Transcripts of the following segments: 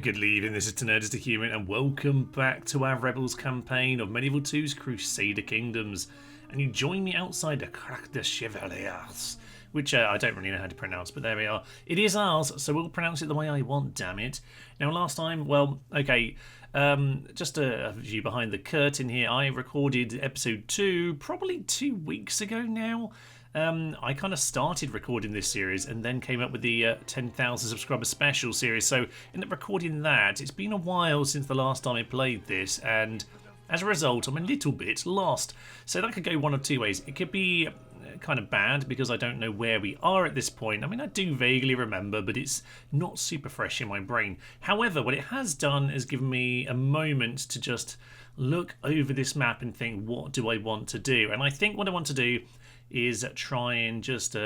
Good evening, this is Nerdist the Human, and welcome back to our Rebels campaign of Medieval 2's Crusader Kingdoms. And you join me outside the Kirkuk de Chevaliers, which I don't really know how to pronounce, but there we are. It is ours, so we'll pronounce it the way I want, damn it. Now, last time, well, okay, just a view behind the curtain here. I recorded episode 2 probably 2 weeks ago now. I kind of started recording this series and then came up with the 10,000 subscriber special series. So ended up recording that. It's been a while since the last time I played this, and as a result, I'm a little bit lost. So that could go one of two ways. It could be kind of bad because I don't know where we are at this point. I mean, I do vaguely remember, but it's not super fresh in my brain. However, what it has done is given me a moment to just look over this map and think, what do I want to do? And I think what I want to do is try and just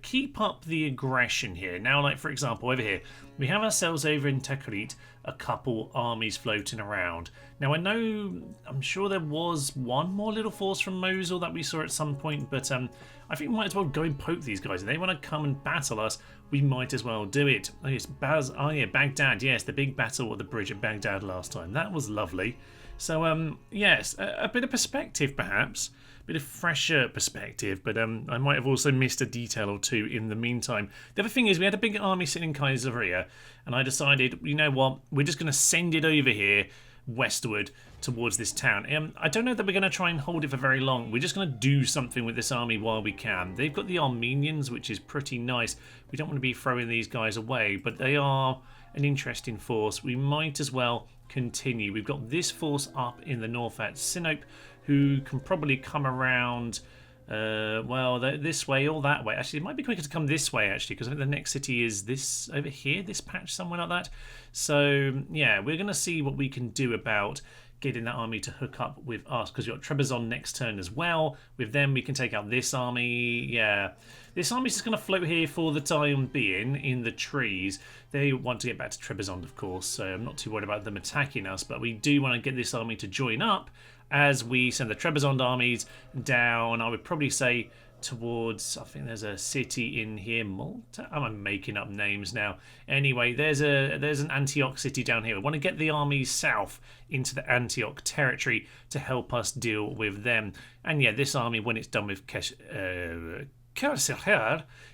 keep up the aggression here. Now, like for example, over here, we have ourselves over in Tikrit a couple armies floating around. Now, I'm sure there was one more little force from Mosul that we saw at some point, but I think we might as well go and poke these guys. If they want to come and battle us, we might as well do it. Oh, yes, Baghdad. Yes, the big battle at the bridge at Baghdad last time. That was lovely. So, yes, a bit of perspective, perhaps. Bit of fresher perspective, but I might have also missed a detail or two in the meantime. The other thing is we had a big army sitting in Kaiseria, and I decided, you know what, we're just going to send it over here westward towards this town. I don't know that we're going to try and hold it for very long. We're just going to do something with this army while we can. They've got the Armenians, which is pretty nice. We don't want to be throwing these guys away, but they are an interesting force. We might as well continue. We've got this force up in the north at Sinope, who can probably come around, this way or that way. Actually, it might be quicker to come this way, actually, because I think the next city is this over here, this patch, somewhere like that. So, yeah, we're going to see what we can do about getting that army to hook up with us, because we've got Trebizond next turn as well. With them, we can take out this army. Yeah, this army's just going to float here for the time being in the trees. They want to get back to Trebizond, of course, so I'm not too worried about them attacking us, but we do want to get this army to join up as we send the Trebizond armies down. I would probably say towards, I think there's a city in here, Malta. I'm making up names now. Anyway, there's an Antioch city down here. We want to get the armies south into the Antioch territory to help us deal with them. And yeah, this army, when it's done with Crusader,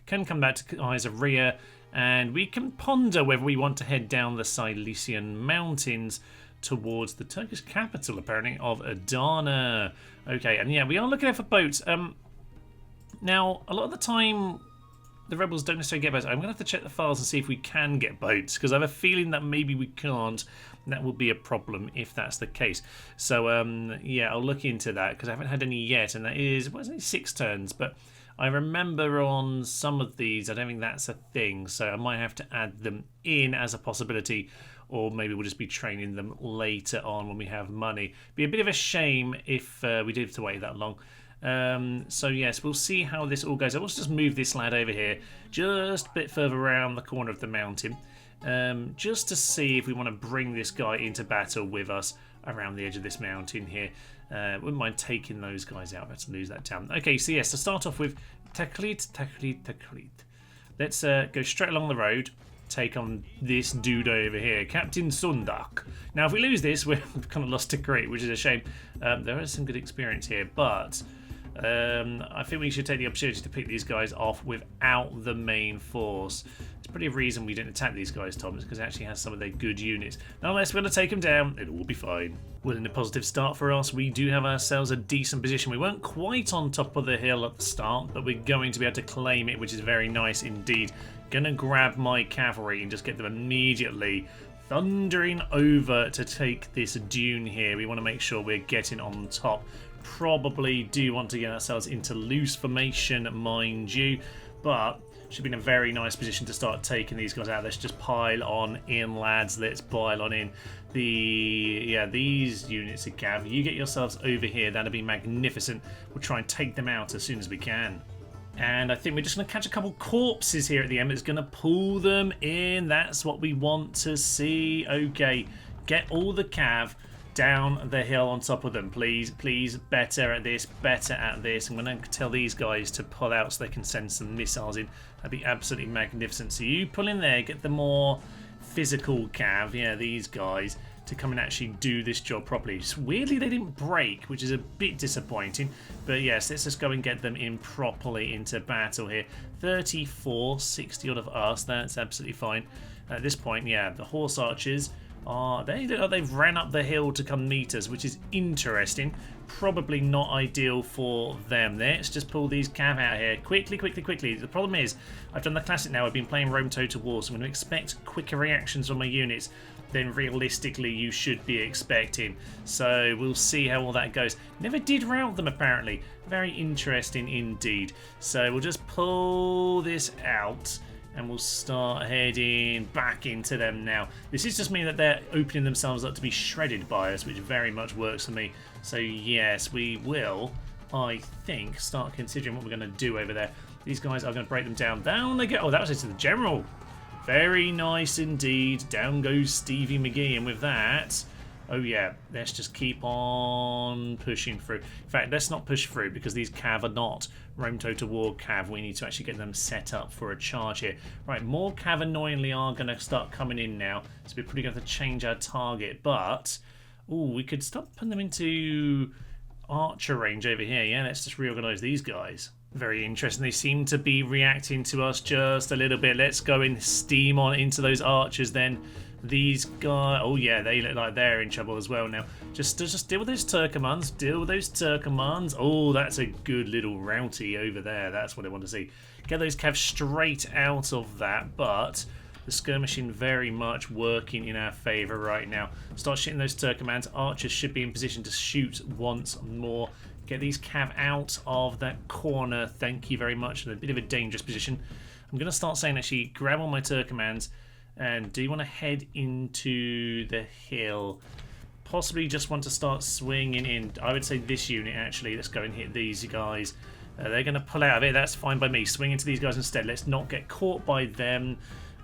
can come back to Kaiseria, and we can ponder whether we want to head down the Cilician mountains towards the Turkish capital, apparently, of Adana. Okay, and yeah, we are looking out for boats. Now, a lot of the time, the rebels don't necessarily get boats. I'm going to have to check the files and see if we can get boats, because I have a feeling that maybe we can't. That will be a problem if that's the case. So, yeah, I'll look into that, because I haven't had any yet, and that is, what is it, 6 turns, but I remember on some of these, I don't think that's a thing, so I might have to add them in as a possibility, or maybe we'll just be training them later on when we have money. Be a bit of a shame if we did have to wait that long. So yes, we'll see how this all goes. I'll also just move this lad over here just a bit further around the corner of the mountain, just to see if we want to bring this guy into battle with us around the edge of this mountain here. Wouldn't mind taking those guys out. Let's lose that town. Okay, so yes, to start off with Tikrit. Let's go straight along the road. Take on this dude over here, Captain Sundak. Now, if we lose this, we've kind of lost Tikrit, which is a shame. There is some good experience here, but I think we should take the opportunity to pick these guys off without the main force. It's pretty a reason we didn't attack these guys, Tom, because it actually has some of their good units. Nonetheless, we're going to take them down. It'll all be fine. Well, in a positive start for us, we do have ourselves a decent position. We weren't quite on top of the hill at the start, but we're going to be able to claim it, which is very nice indeed. Gonna grab my cavalry and just get them immediately thundering over to take this dune here. We want to make sure we're getting on top. Probably do want to get ourselves into loose formation, mind you, but should be in a very nice position to start taking these guys out. Let's just pile on in, lads. Let's pile on in. These units of cav, you get yourselves over here. That'll be magnificent. We'll try and take them out as soon as we can. And I think we're just going to catch a couple corpses here at the end. It's going to pull them in. That's what we want to see. Okay, get all the cav down the hill on top of them, please. Please, better at this, better at this. I'm going to tell these guys to pull out so they can send some missiles in. That'd be absolutely magnificent. So you pull in there, get the more physical cav, yeah, these guys, to come and actually do this job properly. Just weirdly, they didn't break, which is a bit disappointing. But yes, let's just go and get them in properly into battle here. 34, 60 odd of us, that's absolutely fine. At this point, yeah, the horse archers they've ran up the hill to come meet us, which is interesting. Probably not ideal for them. Let's just pull these cav out here quickly. The problem is, I've done the classic now. I've been playing Rome Total War, so I'm going to expect quicker reactions on my units than realistically you should be expecting. So we'll see how all that goes. Never did rout them apparently. Very interesting indeed. So we'll just pull this out. And we'll start heading back into them now. This is just meaning that they're opening themselves up to be shredded by us, which very much works for me. So yes, we will, I think, start considering what we're going to do over there. These guys are going to break them down. Down they go. Oh, that was it to the general. Very nice indeed. Down goes Stevie McGee. And with that, oh yeah, let's just keep on pushing through. In fact, let's not push through because these cav are not Rome Total War cav. We need to actually get them set up for a charge here. Right, more cav annoyingly are going to start coming in now. So we're probably going to have to change our target. But, ooh, we could start putting them into archer range over here. Yeah, let's just reorganize these guys. Very interesting. They seem to be reacting to us just a little bit. Let's go and steam on into those archers then. These guys, oh yeah, they look like they're in trouble as well now. Just deal with those Turkomans. Deal with those Turkomans. Oh, that's a good little routy over there. That's what I want to see. Get those cav straight out of that, but the skirmishing very much working in our favour right now. Start shooting those Turkomans. Archers should be in position to shoot once more. Get these cav out of that corner. Thank you very much. In a bit of a dangerous position. I'm going to start saying actually, grab all my Turkomans. And do you want to head into the hill? Possibly just want to start swinging in. I would say this unit actually. Let's go and hit these guys. They're going to pull out of it. That's fine by me. Swing into these guys instead. Let's not get caught by them.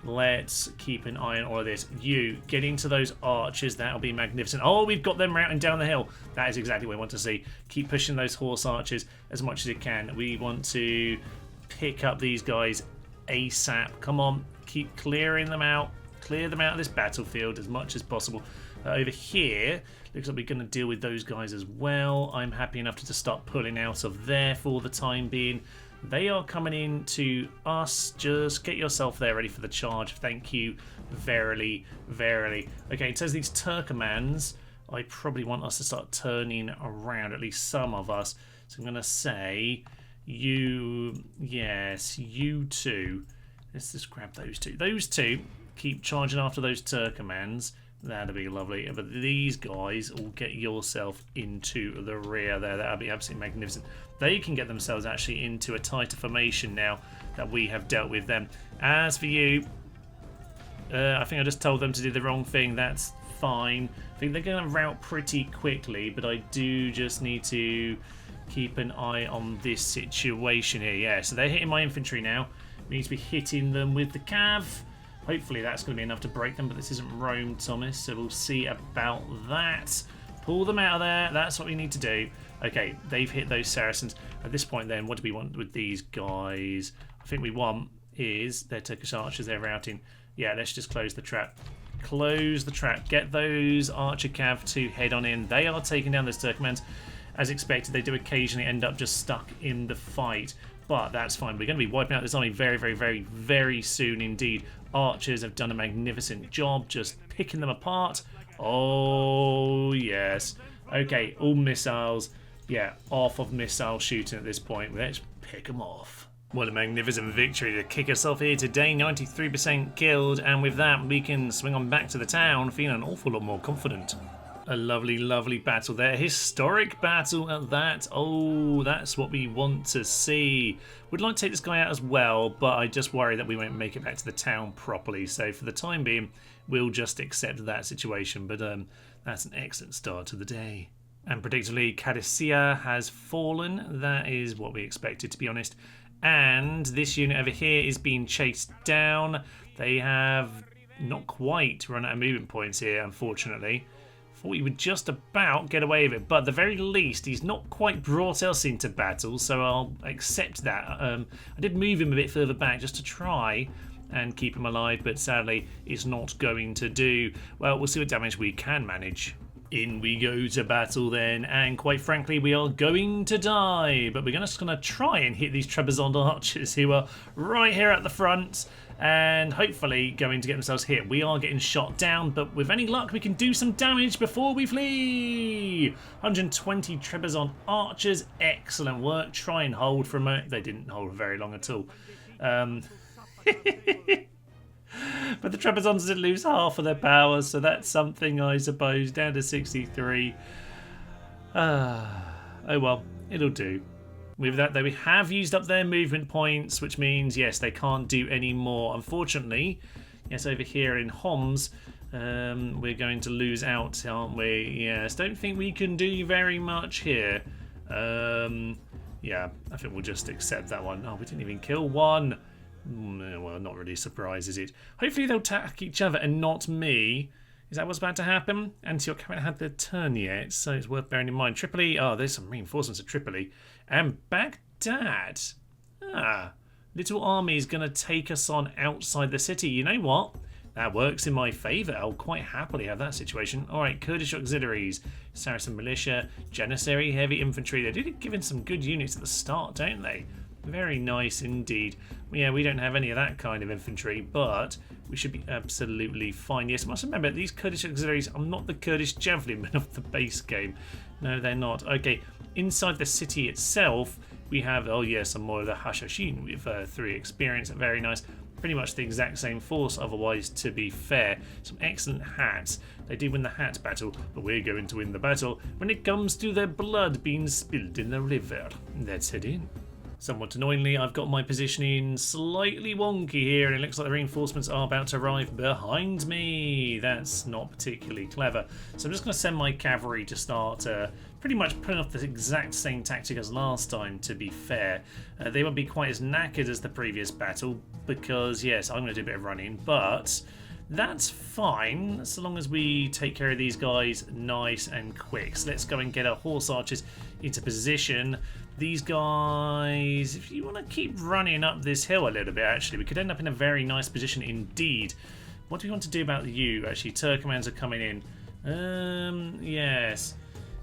Let's keep an eye on all of this. You get into those archers. That'll be magnificent. Oh, we've got them routing down the hill. That is exactly what I want to see. Keep pushing those horse archers as much as you can. We want to pick up these guys ASAP. Come on. Keep clearing them out. Clear them out of this battlefield as much as possible. Over here, looks like we're going to deal with those guys as well. I'm happy enough to just start pulling out of there for the time being. They are coming in to us. Just get yourself there ready for the charge. Thank you. Verily. Okay, it says these Turkomans, I probably want us to start turning around, at least some of us. So I'm going to say, you, yes, you two. Let's just grab those two. Those two, keep charging after those Turkomans. That'll be lovely. But these guys will get yourself into the rear there. That'll be absolutely magnificent. They can get themselves actually into a tighter formation now that we have dealt with them. As for you, I think I just told them to do the wrong thing. That's fine. I think they're going to rout pretty quickly, but I do just need to keep an eye on this situation here. Yeah, so they're hitting my infantry now. We need to be hitting them with the cav. Hopefully that's going to be enough to break them, but this isn't Rome, Thomas, so we'll see about that. Pull them out of there. That's what we need to do. Okay, they've hit those Saracens. At this point then, what do we want with these guys? I think we want is their Turkish archers. They're routing. Yeah, let's just close the trap. Close the trap. Get those archer cav to head on in. They are taking down those Turkmens. As expected, they do occasionally end up just stuck in the fight. But that's fine. We're going to be wiping out this army very soon indeed. Archers have done a magnificent job just picking them apart. Oh, yes. Okay, all missiles. Yeah, off of missile shooting at this point. Let's pick them off. What a magnificent victory to kick us off here today. 93% killed. And with that, we can swing on back to the town feeling an awful lot more confident. A lovely battle there. Historic battle at that. Oh, that's what we want to see. Would like to take this guy out as well, but I just worry that we won't make it back to the town properly. So for the time being, we'll just accept that situation. But that's an excellent start to the day. And predictably, Qadisiyah has fallen. That is what we expected, to be honest. And this unit over here is being chased down. They have not quite run out of movement points here, unfortunately. Thought he would just about get away with it, but at the very least he's not quite brought us into battle, so I'll accept that. I did move him a bit further back just to try and keep him alive, but sadly it's not going to do. Well, we'll see what damage we can manage. In we go to battle then, and quite frankly we are going to die, but we're just going to try and hit these Trebizond archers who are right here at the front and hopefully going to get themselves hit. We are getting shot down, but with any luck we can do some damage before we flee. 120 Trebizond archers, excellent work. Try and hold for a moment. They didn't hold very long at all. But the Trebizonds did lose half of their power, so that's something, I suppose. Down to 63. Oh well, it'll do. With that, though, we have used up their movement points, which means, yes, they can't do any more. Unfortunately, yes, over here in Homs, we're going to lose out, aren't we? Yes, don't think we can do very much here. Yeah, I think we'll just accept that one. Oh, we didn't even kill one. Well, not really a surprise, is it? Hopefully they'll attack each other and not me. Is that what's about to happen? Antioch haven't had their turn yet, so it's worth bearing in mind. Tripoli, oh, there's some reinforcements at Tripoli. And Baghdad. Little army is going to take us on outside the city. You know what? That works in my favour. I'll quite happily have that situation. Alright, Kurdish auxiliaries, Saracen militia, Janissary, heavy infantry. They did give in some good units at the start, don't they? Very nice indeed. Yeah, we don't have any of that kind of infantry, but we should be absolutely fine. Yes, I must remember, these Kurdish auxiliaries are not the Kurdish javelin of the base game. No, they're not. Okay, inside the city itself, we have, oh yeah, some more of the Hashashin with 3 experience. Very nice. Pretty much the exact same force, otherwise, to be fair. Some excellent hats. They did win the hat battle, but we're going to win the battle when it comes to their blood being spilled in the river. Let's head in. Somewhat annoyingly, I've got my positioning slightly wonky here, and it looks like the reinforcements are about to arrive behind me. That's not particularly clever. So I'm just going to send my cavalry to start pretty much putting off the exact same tactic as last time, to be fair. They won't be quite as knackered as the previous battle, because, yes, I'm going to do a bit of running, but that's fine, so long as we take care of these guys nice and quick. So let's go and get our horse archers into position. These guys, if you want to keep running up this hill a little bit, actually, we could end up in a very nice position indeed. What do we want to do about you? Actually, Turkomans are coming in. Yes.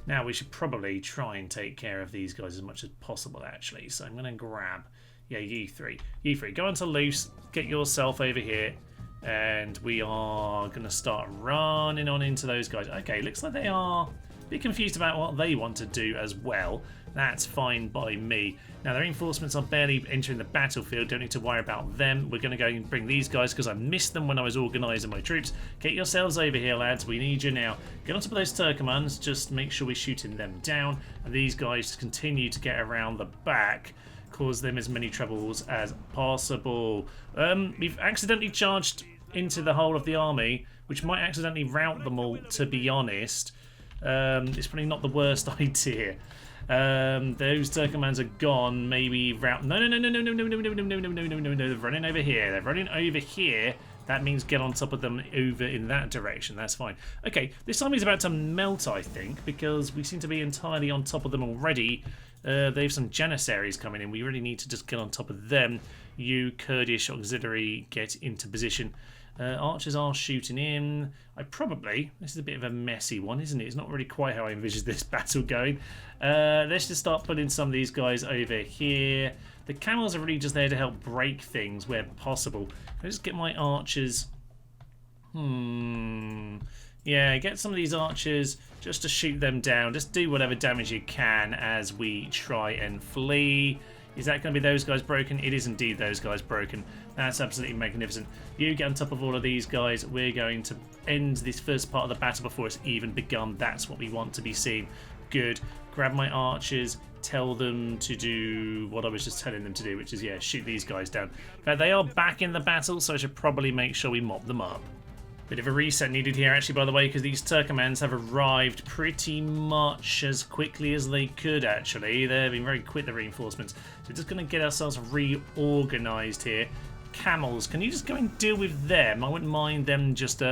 Now, we should probably try and take care of these guys as much as possible, actually. So I'm going to grab, yeah, you three. You three, go onto loose, get yourself over here, and we are going to start running on into those guys. Okay, looks like they are a bit confused about what they want to do as well. That's fine by me. Now, the reinforcements are barely entering the battlefield. Don't need to worry about them. We're going to go and bring these guys because I missed them when I was organising my troops. Get yourselves over here, lads. We need you now. Get on top of those Turkomans. Just make sure we're shooting them down. And these guys continue to get around the back. Cause them as many troubles as possible. We've accidentally charged into the whole of the army, which might accidentally rout them all, to be honest. It's probably not the worst idea. Those Turkomans are gone. Maybe route. No. They're running over here. They're running over here. That means get on top of them over in that direction. That's fine. Okay, this army is about to melt, I think, because we seem to be entirely on top of them already. They have some Janissaries coming in. We really need to just get on top of them. You Kurdish auxiliary, get into position. Archers are shooting in. This is a bit of a messy one, isn't it? It's not really quite how I envisioned this battle going. Let's just start putting some of these guys over here. The camels are really just there to help break things where possible. Let's just get my archers. Yeah, get some of these archers just to shoot them down. Just do whatever damage you can as we try and flee. Is that going to be those guys broken? It is indeed those guys broken. That's absolutely magnificent. You get on top of all of these guys. We're going to end this first part of the battle before it's even begun. That's what we want to be seeing. Good. Grab my archers. Tell them to do what I was just telling them to do, which is, yeah, shoot these guys down. But they are back in the battle, so I should probably make sure we mop them up. Bit of a reset needed here, actually, by the way, because these Turkomans have arrived pretty much as quickly as they could, actually. They've been very quick, the reinforcements. So we're just going to get ourselves reorganised here. Camels, can you just go and deal with them? I wouldn't mind them just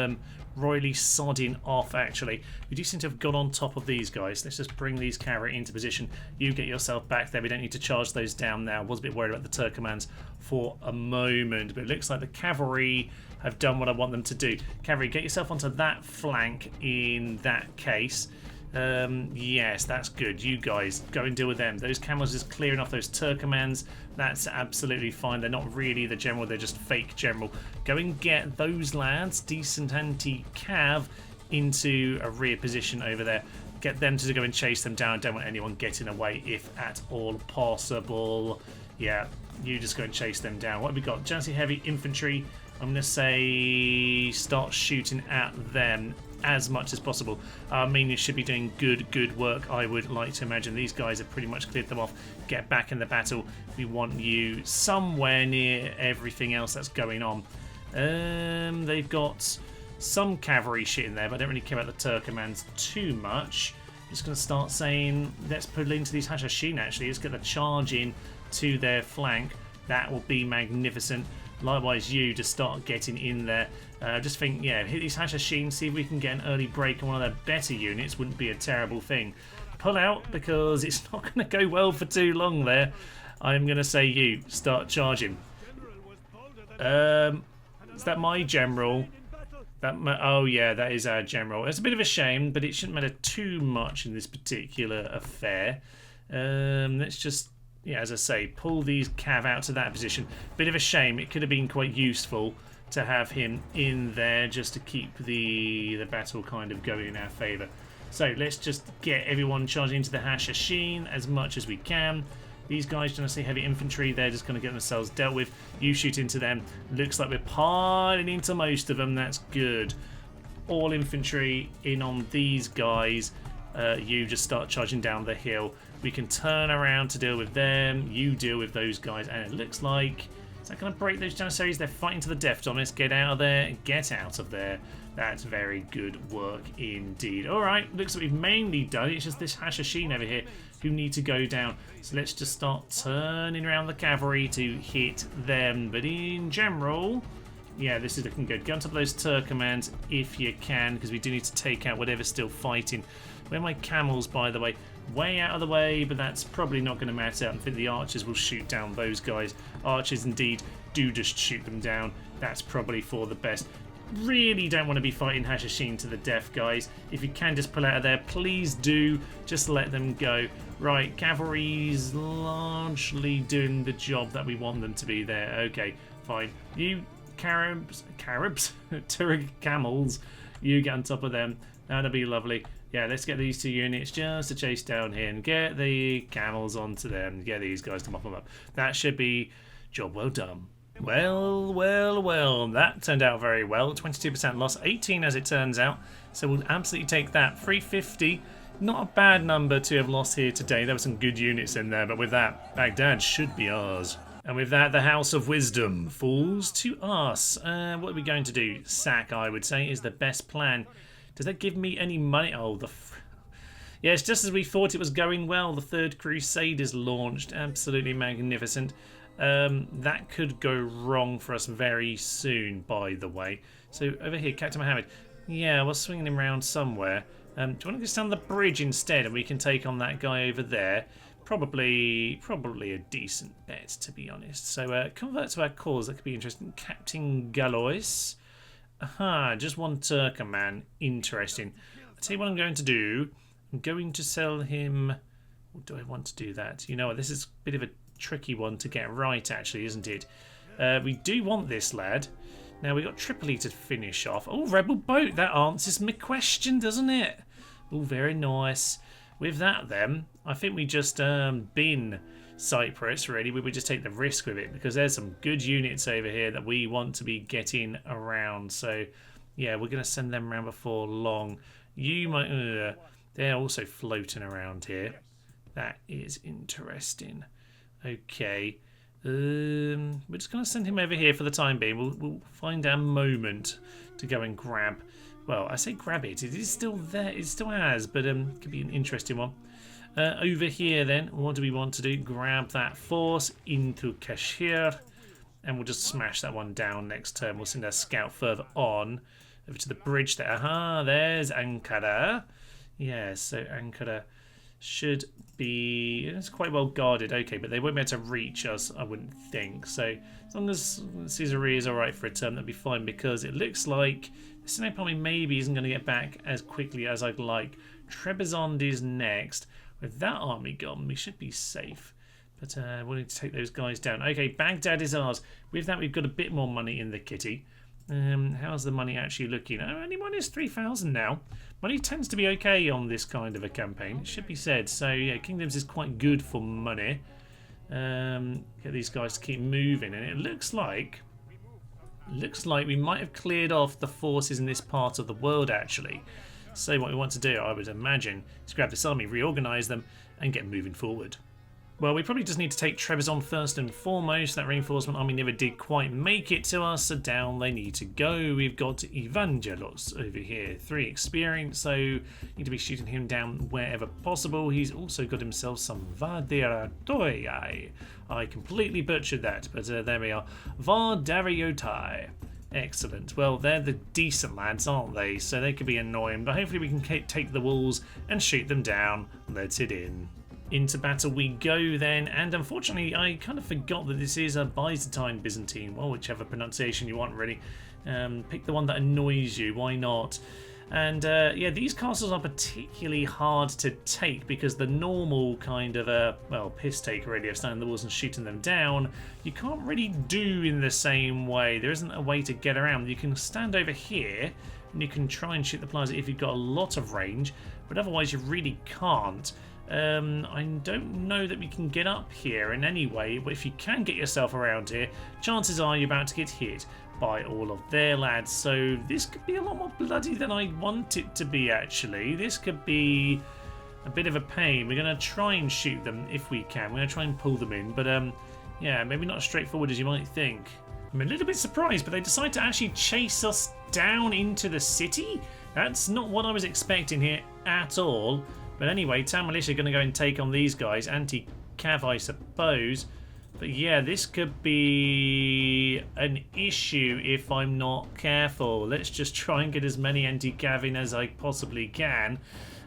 royally sodding off, actually. We do seem to have got on top of these guys. Let's just bring these cavalry into position. You get yourself back there. We don't need to charge those down now. I was a bit worried about the Turkomans for a moment, but it looks like the cavalry have done what I want them to do. Cavalry, get yourself onto that flank in that case. Yes, that's good. You guys, go and deal with them. Those camels just clearing off those Turkomans. That's absolutely fine. They're not really the general, they're just fake general. Go and get those lads, decent anti-cav, into a rear position over there. Get them to go and chase them down. Don't want anyone getting away if at all possible. Yeah, you just go and chase them down. What have we got? Jancy heavy infantry. I'm going to say start shooting at them as much as possible. Armenia should be doing good work. I would like to imagine these guys have pretty much cleared them off. Get back in the battle. We want you somewhere near everything else that's going on. They've got some cavalry shit in there, but I don't really care about the Turkomans too much. I'm just going to start saying let's put it into these Hashashin actually. Let's get the charge in to their flank. That will be magnificent. Likewise, you just start getting in there. Just think, yeah, hit these Hashashin, see if we can get an early break on one of their better units. Wouldn't be a terrible thing. Pull out because it's not going to go well for too long there. I'm going to say you start charging. Is that my general? Oh yeah, that is our general. It's a bit of a shame, but it shouldn't matter too much in this particular affair. Let's just, yeah, as I say, pull these cav out to that position. Bit of a shame. It could have been quite useful to have him in there just to keep the battle kind of going in our favour. So let's just get everyone charging into the Hashashin as much as we can. These guys, don't I say heavy infantry, they're just going to get themselves dealt with. You shoot into them. Looks like we're piling into most of them. That's good. All infantry in on these guys. You just start charging down the hill. We can turn around to deal with them. You deal with those guys. And it looks like... Is that going to break those Janissaries? They're fighting to the death, Thomas. Get out of there. Get out of there. That's very good work indeed. Alright, looks like we've mainly done it. It's just this Hashashin over here who need to go down. So let's just start turning around the cavalry to hit them. But in general... Yeah, this is looking good. Get on top of those Turkomans if you can, because we do need to take out whatever's still fighting. Where are my camels, by the way? Way out of the way, but that's probably not going to matter. I think the archers will shoot down those guys. Archers, indeed, do just shoot them down. That's probably for the best. Really don't want to be fighting Hashashin to the death, guys. If you can just pull out of there, please do. Just let them go. Right, cavalry's largely doing the job that we want them to be there. Okay, fine. You... Caribs, Turk camels, you get on top of them. That'll be lovely. Yeah, let's get these two units just to chase down here and get the camels onto them. Get these guys to mop them up. That should be job well done. Well, that turned out very well. 22% loss, 18 as it turns out. So we'll absolutely take that. 350, not a bad number to have lost here today. There were some good units in there, but with that, Baghdad should be ours. And with that, the House of Wisdom falls to us. What are we going to do? Sack, I would say, is the best plan. Does that give me any money? Oh, yeah, it's just as we thought it was going well. The third Crusader is launched. Absolutely magnificent. That could go wrong for us very soon, by the way. So over here, Captain Mohammed. Yeah, we're swinging him around somewhere. Do you want to go down the bridge instead, and we can take on that guy over there? Probably a decent bet, to be honest. So convert to our cause. That could be interesting. Captain Galois. Aha, just one Turkoman. Interesting. I'll tell you what I'm going to do. I'm going to sell him... Or do I want to do that? You know what, this is a bit of a tricky one to get right, actually, isn't it? We do want this lad. Now, we've got Tripoli to finish off. Oh, Rebel Boat. That answers my question, doesn't it? Oh, very nice. With that, then, I think we just bin Cyprus, really. We would just take the risk with it because there's some good units over here that we want to be getting around. So, yeah, we're going to send them around before long. You might... they're also floating around here. That is interesting. Okay. We're just going to send him over here for the time being. We'll find our moment to go and grab... Well, I say grab it. It is still there. It still has, but could be an interesting one. Over here, then, what do we want to do? Grab that force into Kashir, and we'll just smash that one down next turn. We'll send our scout further on. over to the bridge there. Aha, there's Ankara. Yeah, so Ankara should be... It's quite well guarded, okay, but they won't be able to reach us, I wouldn't think. So as long as Caesarea is alright for a turn, that'd be fine, because it looks like the Senate Army maybe isn't going to get back as quickly as I'd like. Trebizond is next. With that army gone, we should be safe. But we'll need to take those guys down. Okay, Baghdad is ours. With that, we've got a bit more money in the kitty. How's the money actually looking? Oh, only minus 3,000 now. Money tends to be okay on this kind of a campaign, it should be said. So yeah, Kingdoms is quite good for money. Get these guys to keep moving, and it looks like we might have cleared off the forces in this part of the world actually. So what we want to do, I would imagine, is grab this army, reorganise them, and get moving forward. Well, we probably just need to take Trebizond first and foremost. That reinforcement army never did quite make it to us, so down they need to go. We've got Evangelos over here, 3 experience, so need to be shooting him down wherever possible. He's also got himself some Vadariotai. I completely butchered that, but there we are. Vadariotai. Excellent. Well, they're the decent lads, aren't they? So they could be annoying, but hopefully we can take the walls and shoot them down. Let's it in. Into battle we go then, and unfortunately I kind of forgot that this is a Byzantine, well, whichever pronunciation you want really. Pick the one that annoys you, why not? And yeah, these castles are particularly hard to take because the normal kind of well, piss take really of standing the walls and shooting them down, you can't really do in the same way. There isn't a way to get around. You can stand over here and you can try and shoot the plaza if you've got a lot of range, but otherwise you really can't. I don't know that we can get up here in any way, but if you can get yourself around here, chances are you're about to get hit by all of their lads. So this could be a lot more bloody than I want it to be actually. This could be a bit of a pain. We're going to try and shoot them if we can. We're going to try and pull them in, but yeah, maybe not as straightforward as you might think. I'm a little bit surprised, but they decide to actually chase us down into the city? That's not what I was expecting here at all. But anyway, Town Militia are going to go and take on these guys. Anti-Cav, I suppose. But yeah, this could be an issue if I'm not careful. Let's just try and get as many anti-Cav in as I possibly can.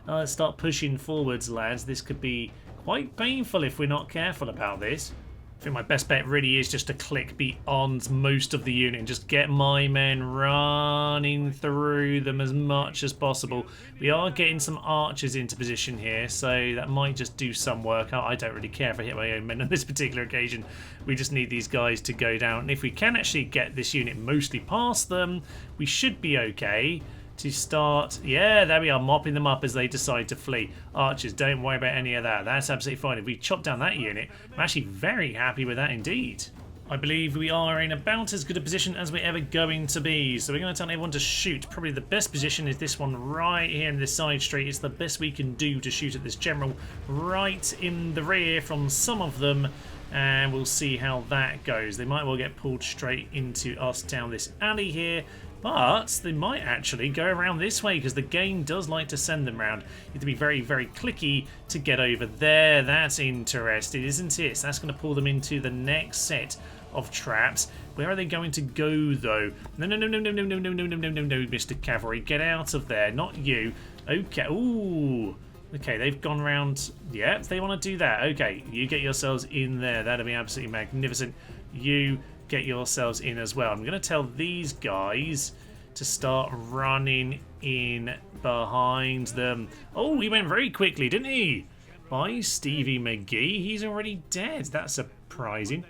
Let's start pushing forwards, lads. This could be quite painful if we're not careful about this. I think my best bet really is just to click beyond most of the unit and just get my men running through them as much as possible. We are getting some archers into position here, so that might just do some work. I don't really care if I hit my own men on this particular occasion. We just need these guys to go down. And if we can actually get this unit mostly past them, we should be okay. To start, yeah, there we are, mopping them up as they decide to flee. Archers, don't worry about any of that. That's absolutely fine. If we chop down that unit, I'm actually very happy with that indeed. I believe we are in about as good a position as we're ever going to be. So we're going to tell everyone to shoot. Probably the best position is this one right here in this side street. It's the best we can do to shoot at this general right in the rear from some of them. And we'll see how that goes. They might well get pulled straight into us down this alley here. But they might actually go around this way because the game does like to send them round. You have to be very, very clicky to get over there. That's interesting, isn't it? So that's going to pull them into the next set of traps. Where are they going to go, though? No, no, no, no, no, no, no, no, no, no, no, no, no, Mr. Cavalry. Get out of there. Not you. Okay. Ooh. Okay, they've gone round. Yeah, they want to do that. Okay, you get yourselves in there. That'll be absolutely magnificent. You get yourselves in as well. I'm going to tell these guys to start running in behind them. Oh, he went very quickly, didn't he? By Stevie McGee. He's already dead. That's surprising.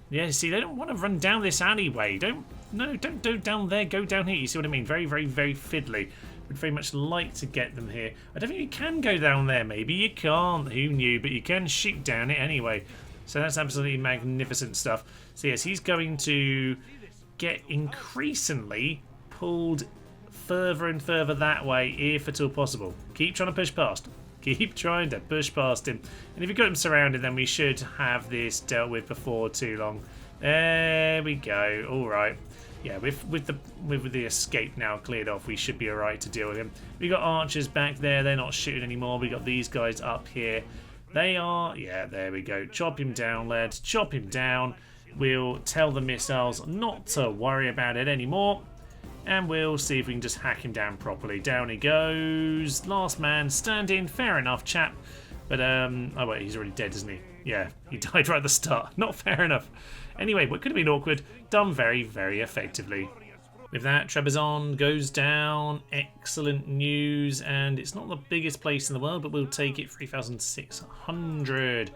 Yeah, see, they don't want to run down this alleyway. Don't go down there. Go down here. You see what I mean? Very, very, very fiddly. Would very much like to get them here. I don't think you can go down there. Maybe you can't. Who knew? But you can shoot down it anyway. So that's absolutely magnificent stuff. So yes, he's going to get increasingly pulled further and further that way, if at all possible. Keep trying to push past. Keep trying to push past him. And if you've got him surrounded, then we should have this dealt with before too long. There we go. All right. Yeah, with the escape now cleared off, we should be all right to deal with him. We got archers back there. They're not shooting anymore. We got these guys up here. They are, yeah, there we go. Chop him down, lads. Chop him down. We'll tell the missiles not to worry about it anymore. and we'll see if we can just hack him down properly. Down he goes. Last man standing. Fair enough, chap. But, oh wait, he's already dead, isn't he? Yeah, he died right at the start. Not fair enough. Anyway, what could have been awkward, done very, very effectively. With that, Trebizond goes down. Excellent news, and it's not the biggest place in the world, but we'll take it. 3,600.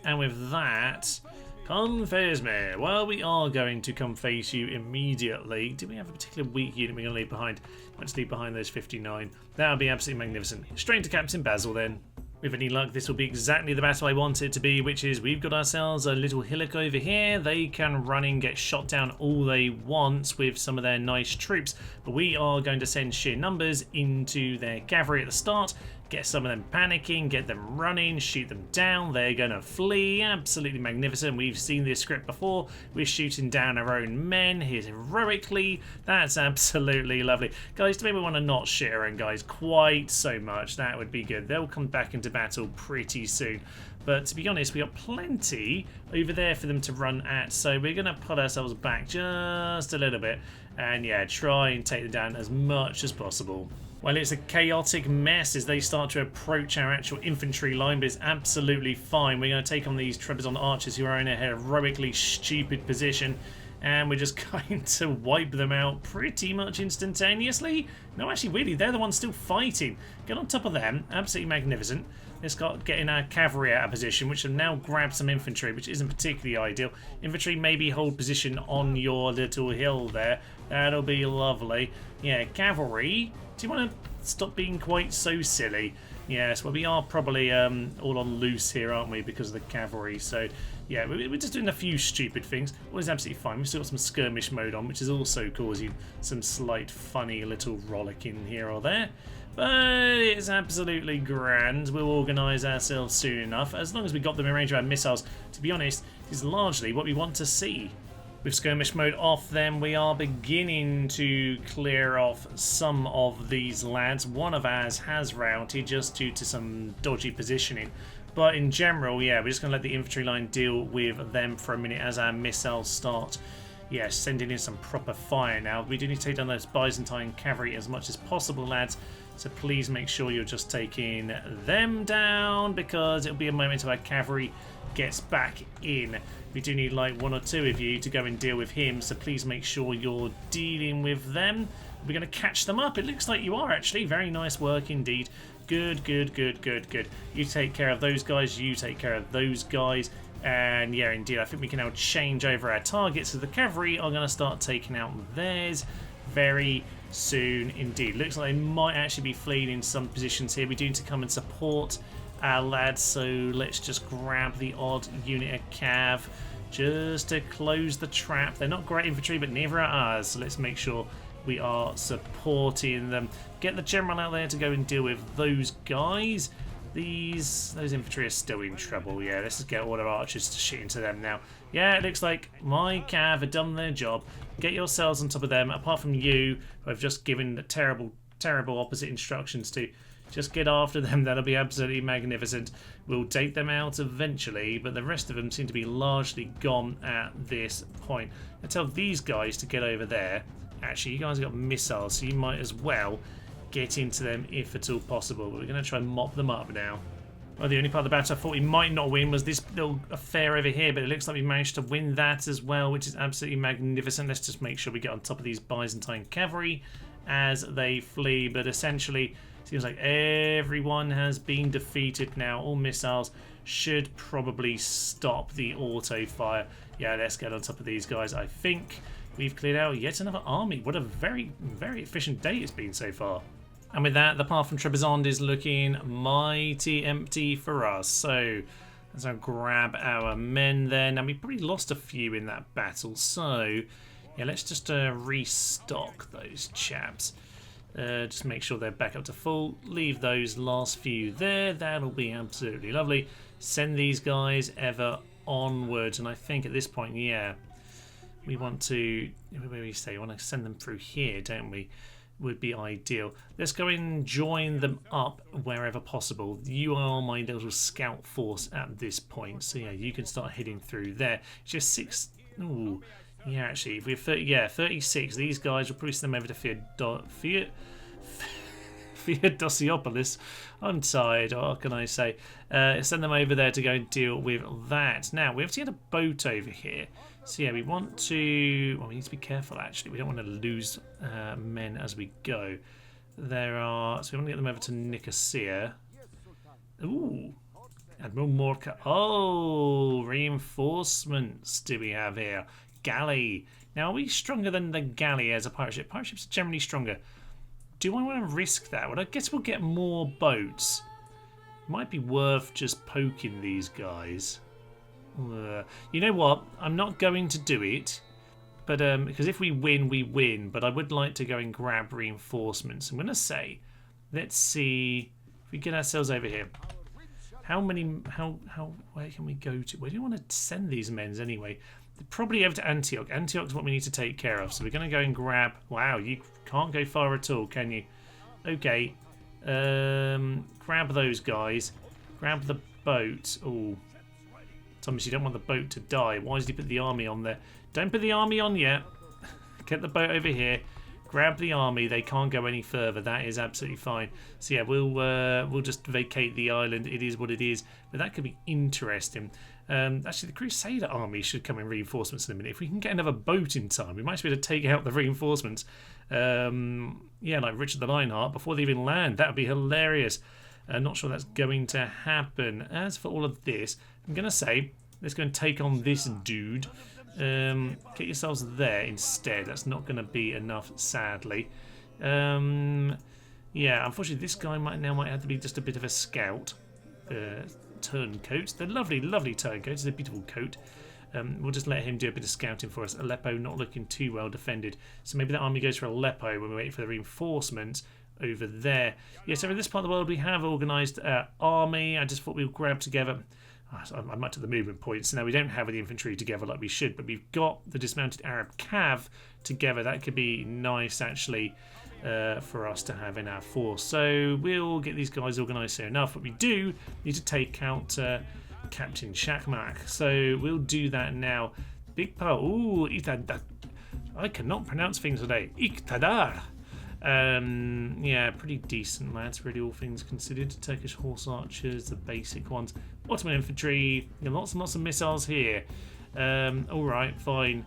And with that, come face me. Well, we are going to come face you immediately. Do we have a particular weak unit we're going to leave behind? Let's leave behind those 59. That would be absolutely magnificent. Straight to Captain Basil then. With any luck, this will be exactly the battle I want it to be, which is we've got ourselves a little hillock over here. They can run in, get shot down all they want with some of their nice troops, but we are going to send sheer numbers into their cavalry at the start, get some of them panicking, get them running, shoot them down. They're going to flee. Absolutely magnificent. We've seen this script before. We're shooting down our own men heroically. That's absolutely lovely. Guys, do we want to not shit our own guys quite so much? That would be good. They'll come back into battle pretty soon. But to be honest, we got plenty over there for them to run at. So we're going to put ourselves back just a little bit. And yeah, try and take them down as much as possible. Well, it's a chaotic mess as they start to approach our actual infantry line, but it's absolutely fine. We're going to take on these Trebizond archers who are in a heroically stupid position, and we're just going to wipe them out pretty much instantaneously. No, actually, really, they're the ones still fighting. Get on top of them. Absolutely magnificent. Let's get our cavalry out of position, which have now grabbed some infantry, which isn't particularly ideal. Infantry, maybe hold position on your little hill there. That'll be lovely. Yeah, cavalry. Do you want to stop being quite so silly? Yes, well, we are probably all on loose here, aren't we, because of the cavalry. So, yeah, we're just doing a few stupid things. Well, it's absolutely fine. We've still got some skirmish mode on, which is also causing some slight funny little rollicking here or there. But it's absolutely grand. We'll organise ourselves soon enough. As long as we got them in range of our missiles, to be honest, is largely what we want to see. With skirmish mode off, then we are beginning to clear off some of these lads. One of ours has routed just due to some dodgy positioning. But in general, yeah, we're just going to let the infantry line deal with them for a minute as our missiles start. Yeah, sending in some proper fire now. We do need to take down those Byzantine cavalry as much as possible, lads. So please make sure you're just taking them down, because it'll be a moment until our cavalry gets back in. We do need like one or two of you to go and deal with him, so please make sure you're dealing with them. We're going to catch them up. It looks like you are, actually. Very nice work indeed. Good, good, good, good, good. You take care of those guys, you take care of those guys. And yeah, indeed, I think we can now change over our targets. So the cavalry are going to start taking out theirs very soon indeed. Looks like they might actually be fleeing in some positions here. We do need to come and support our lads, so let's just grab the odd unit of cav just to close the trap. They're not great infantry, but neither are ours, so let's make sure we are supporting them. Get the general out there to go and deal with those guys. Those infantry are still in trouble. Yeah, let's just get all our archers to shit into them now. Yeah, it looks like my cav have done their job. Get yourselves on top of them, apart from you, who I've just given the terrible, terrible opposite instructions to. Just get after them. That'll be absolutely magnificent. We'll take them out eventually, but the rest of them seem to be largely gone at this point. I tell these guys to get over there. Actually, you guys have got missiles, so you might as well get into them if at all possible. But we're going to try and mop them up now. Well, the only part of the battle I thought we might not win was this little affair over here, but it looks like we managed to win that as well, which is absolutely magnificent. Let's just make sure we get on top of these Byzantine cavalry as they flee. But essentially, seems like everyone has been defeated now. All missiles should probably stop the auto fire. Yeah, let's get on top of these guys. I think we've cleared out yet another army. What a very, very efficient day it's been so far. And with that, the path from Trebizond is looking mighty empty for us. So let's grab our men then. And we probably lost a few in that battle. So yeah, let's just restock those chaps. Just make sure they're back up to full. Leave those last few there. That'll be absolutely lovely. Send these guys ever onwards. And I think at this point, yeah, we want to, where we say, we want to send them through here, don't we? Would be ideal. Let's go and join them up wherever possible. You are my little scout force at this point. So yeah, you can start heading through there. It's just 6. Ooh. Yeah, actually, if we're 30, yeah, 36, these guys will probably send them over to Theodosiopolis. I'm tired, what can I say? Send them over there to go and deal with that. Now, we have to get a boat over here. So yeah, we want to... Well, we need to be careful, actually. We don't want to lose men as we go. There are... So we want to get them over to Nicosia. Ooh. Admiral Morka. Oh, reinforcements do we have here? Galley. Now, are we stronger than the galley as a pirate ship? Pirate ships are generally stronger. Do I want to risk that? Well, I guess we'll get more boats. Might be worth just poking these guys. You know what? I'm not going to do it. But because if we win, we win. But I would like to go and grab reinforcements. I'm going to say, let's see if we get ourselves over here. How many? Where can we go to? Where do you want to send these men anyway? They're probably over to Antioch. Antioch's what we need to take care of. So we're going to go and grab. Wow, you can't go far at all, can you? Okay. Grab those guys. Grab the boat. Oh, Thomas, you don't want the boat to die. Why did he put the army on there? Don't put the army on yet. Get the boat over here. Grab the army. They can't go any further. That is absolutely fine. So yeah, we'll just vacate the island. It is what it is. But that could be interesting. Actually, the Crusader army should come in reinforcements in a minute. If we can get another boat in time, we might be able to take out the reinforcements. Yeah, like Richard the Lionheart before they even land. That would be hilarious. Not sure that's going to happen. As for all of this, I'm going to say, let's go and take on this dude. Get yourselves there instead. That's not going to be enough, sadly. Yeah, unfortunately, this guy might have to be just a bit of a scout. Turncoats. They're lovely, lovely turncoats. They're a beautiful coat. We'll just let him do a bit of scouting for us. Aleppo not looking too well defended. So maybe that army goes for Aleppo when we wait for the reinforcements over there. Yeah, so in this part of the world we have organised army. I just thought we'll grab together. I'm up to the movement points. Now we don't have the infantry together like we should, but we've got the dismounted Arab cav together. That could be nice actually for us to have in our force. So we'll get these guys organised soon enough, but we do need to take out Captain Shakmak. So we'll do that now. Big power. Ooh, I cannot pronounce things today. Iqtadar. Yeah, pretty decent lads, really, all things considered. Turkish horse archers, the basic ones. Ottoman infantry, lots and lots of missiles here. Alright, fine.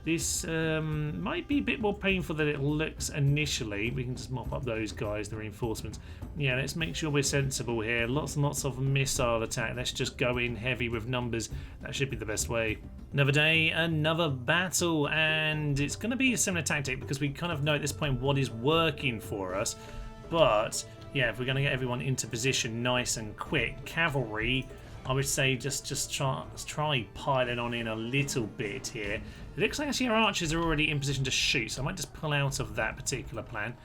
This might be a bit more painful than it looks initially. We can just mop up those guys, the reinforcements. Yeah, let's make sure we're sensible here. Lots and lots of missile attack. Let's just go in heavy with numbers. That should be the best way. Another day, another battle, and it's going to be a similar tactic because we kind of know at this point what is working for us. But yeah, if we're going to get everyone into position nice and quick, cavalry, I would say just try piling on in a little bit here. It looks like actually our archers are already in position to shoot, so I might just pull out of that particular plan.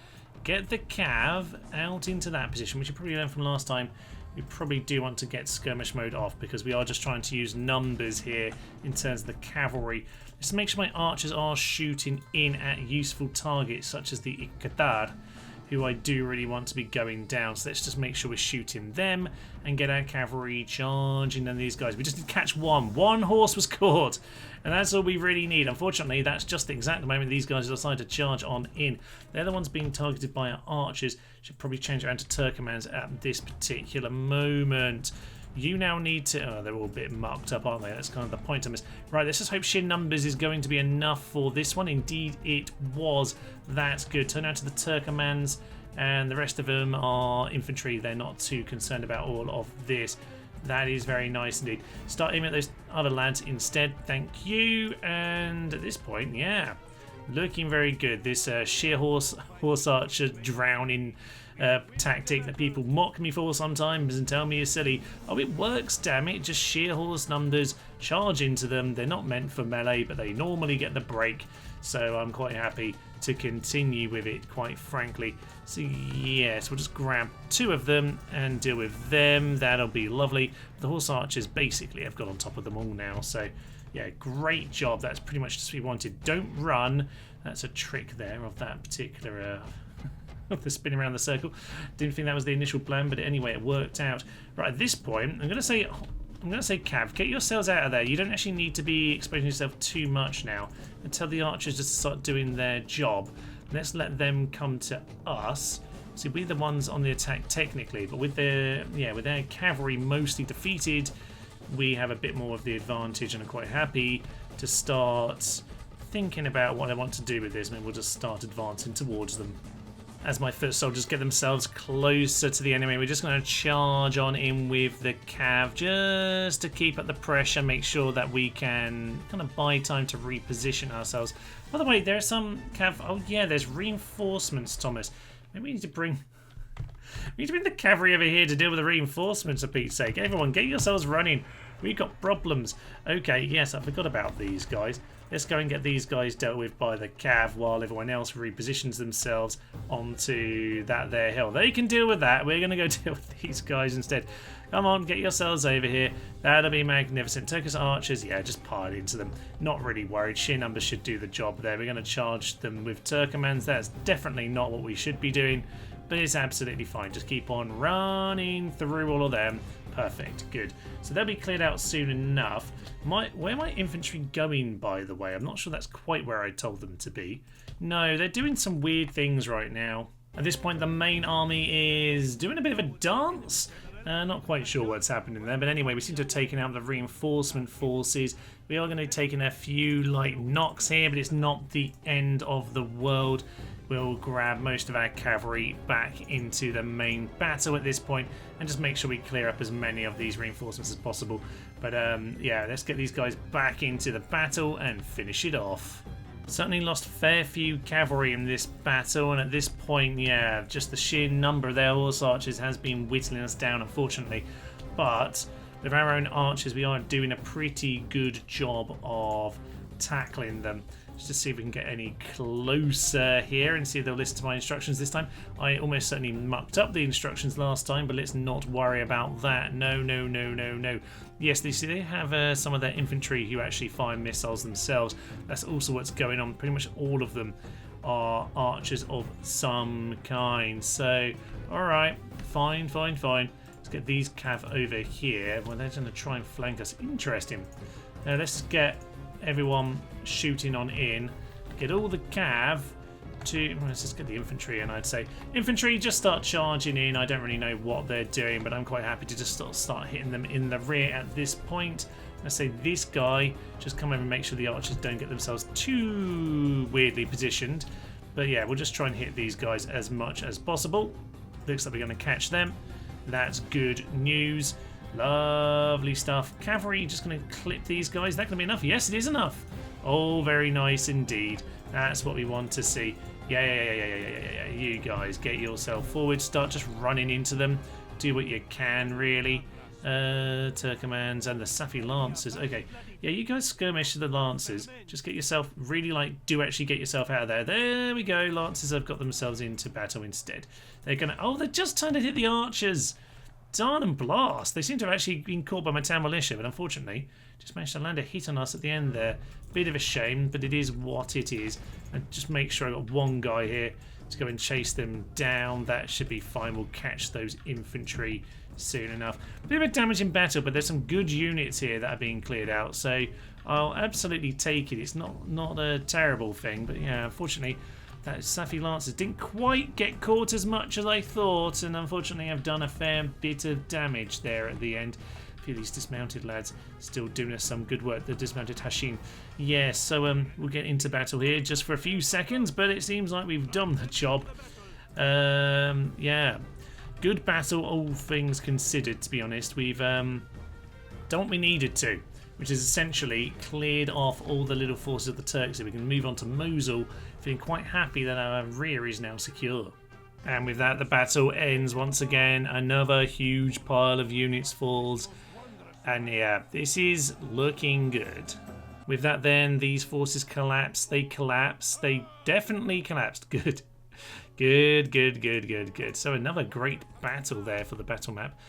Get the cav out into that position, which you probably learned from last time. We probably do want to get skirmish mode off because we are just trying to use numbers here in terms of the cavalry. Just to make sure my archers are shooting in at useful targets such as the Iqtadar, who I do really want to be going down. So let's just make sure we're shooting them and get our cavalry charging on these guys. We just need to catch one. One horse was caught, and that's all we really need. Unfortunately, that's just the exact moment these guys decide to charge on in. They're the ones being targeted by our archers. Should probably change around to Turkomans at this particular moment. You now need to... Oh, they're all a bit mucked up, aren't they? That's kind of the point of this. Right, let's just hope sheer numbers is going to be enough for this one. Indeed, it was. That's good. Turn out to the Turkomans, and the rest of them are infantry. They're not too concerned about all of this. That is very nice indeed. Start aiming at those other lads instead. Thank you. And at this point, yeah, looking very good. This sheer horse archer drowning tactic that people mock me for sometimes and tell me is silly. Oh, it works, damn it. Just sheer horse numbers, charge into them. They're not meant for melee, but they normally get the break. So I'm quite happy to continue with it, quite frankly. So yes, we'll just grab two of them and deal with them. That'll be lovely. The horse archers basically have got on top of them all now. So yeah, great job. That's pretty much just what we wanted. Don't run. That's a trick there of that particular... of the spin around the circle. Didn't think that was the initial plan, but anyway, it worked out. Right, at this point, I'm going to say I'm going to say Cav, get yourselves out of there. You don't actually need to be exposing yourself too much now. And tell the archers just to start doing their job. Let's let them come to us. See, we're the ones on the attack technically, but with their cavalry mostly defeated, we have a bit more of the advantage and are quite happy to start thinking about what I want to do with this. Maybe we'll just start advancing towards them. As my foot soldiers get themselves closer to the enemy, we're just going to charge on in with the cav just to keep up the pressure, make sure that we can kind of buy time to reposition ourselves. By the way, there's some cav. Oh yeah, there's reinforcements, Thomas. Maybe we need to bring the cavalry over here to deal with the reinforcements, for Pete's sake. Everyone, get yourselves running. We've got problems. Okay, yes, I forgot about these guys. Let's go and get these guys dealt with by the cav while everyone else repositions themselves onto that there hill. They can deal with that. We're going to go deal with these guys instead. Come on, get yourselves over here. That'll be magnificent. Turkish archers, yeah, just pile into them. Not really worried. Sheer numbers should do the job there. We're going to charge them with Turkomans. That's definitely not what we should be doing, but it's absolutely fine. Just keep on running through all of them. Perfect, good. So they'll be cleared out soon enough. Where my infantry going, by the way? I'm not sure that's quite where I told them to be. No, they're doing some weird things right now. At this point, the main army is doing a bit of a dance. Not quite sure what's happening there, but anyway, we seem to have taken out the reinforcement forces. We are going to be taking a few light knocks here, but it's not the end of the world. We'll grab most of our cavalry back into the main battle at this point and just make sure we clear up as many of these reinforcements as possible. But yeah, let's get these guys back into the battle and finish it off. Certainly lost a fair few cavalry in this battle, and at this point, yeah, just the sheer number of their horse archers has been whittling us down, unfortunately. But with our own archers, we are doing a pretty good job of tackling them. Just to see if we can get any closer here and see if they'll listen to my instructions this time. I almost certainly mucked up the instructions last time, but let's not worry about that. No, no, no, no, no. Yes, they have some of their infantry who actually fire missiles themselves. That's also what's going on. Pretty much all of them are archers of some kind. So, alright, fine, fine, fine. Let's get these cav over here. Well, they're going to try and flank us. Interesting. Let's get everyone shooting on in. Get all the cav to... Let's just get the infantry in, I'd say. Infantry, just start charging in. I don't really know what they're doing, but I'm quite happy to just start hitting them in the rear at this point. Let's say this guy, just come over and make sure the archers don't get themselves too weirdly positioned. But yeah, we'll just try and hit these guys as much as possible. Looks like we're going to catch them. That's good news. Lovely stuff. Cavalry, just going to clip these guys. Is that going to be enough? Yes, it is enough. Oh, very nice indeed. That's what we want to see. Yeah. You guys, get yourself forward. Start just running into them. Do what you can, really. Turkomans and the Safi Lancers. Okay. Yeah, you guys skirmish to the Lancers. Just get yourself, really, do actually get yourself out of there. There we go. Lancers have got themselves into battle instead. They're going to... Oh, they're just trying to hit the archers. Darn and blast. They seem to have actually been caught by my town militia, but unfortunately just managed to land a hit on us at the end there. Bit of a shame, but it is what it is. And just make sure I got one guy here to go and chase them down. That should be fine. We'll catch those infantry soon enough. A bit of damage in battle, but there's some good units here that are being cleared out, so I'll absolutely take it. It's not a terrible thing, but yeah, unfortunately that Safi Lancers didn't quite get caught as much as I thought, and unfortunately I've done a fair bit of damage there at the end. A few of these dismounted lads still doing us some good work. The dismounted Hashin. Yes, so we'll get into battle here just for a few seconds, but it seems like we've done the job. Yeah, good battle, all things considered, to be honest. We've done what we needed to, which is essentially cleared off all the little forces of the Turks, so we can move on to Mosul, feeling quite happy that our rear is now secure. And with that, the battle ends once again. Another huge pile of units falls. And yeah, this is looking good. With that then, these forces collapse. They collapse. They definitely collapsed. Good. Good. So another great battle there for the battle map.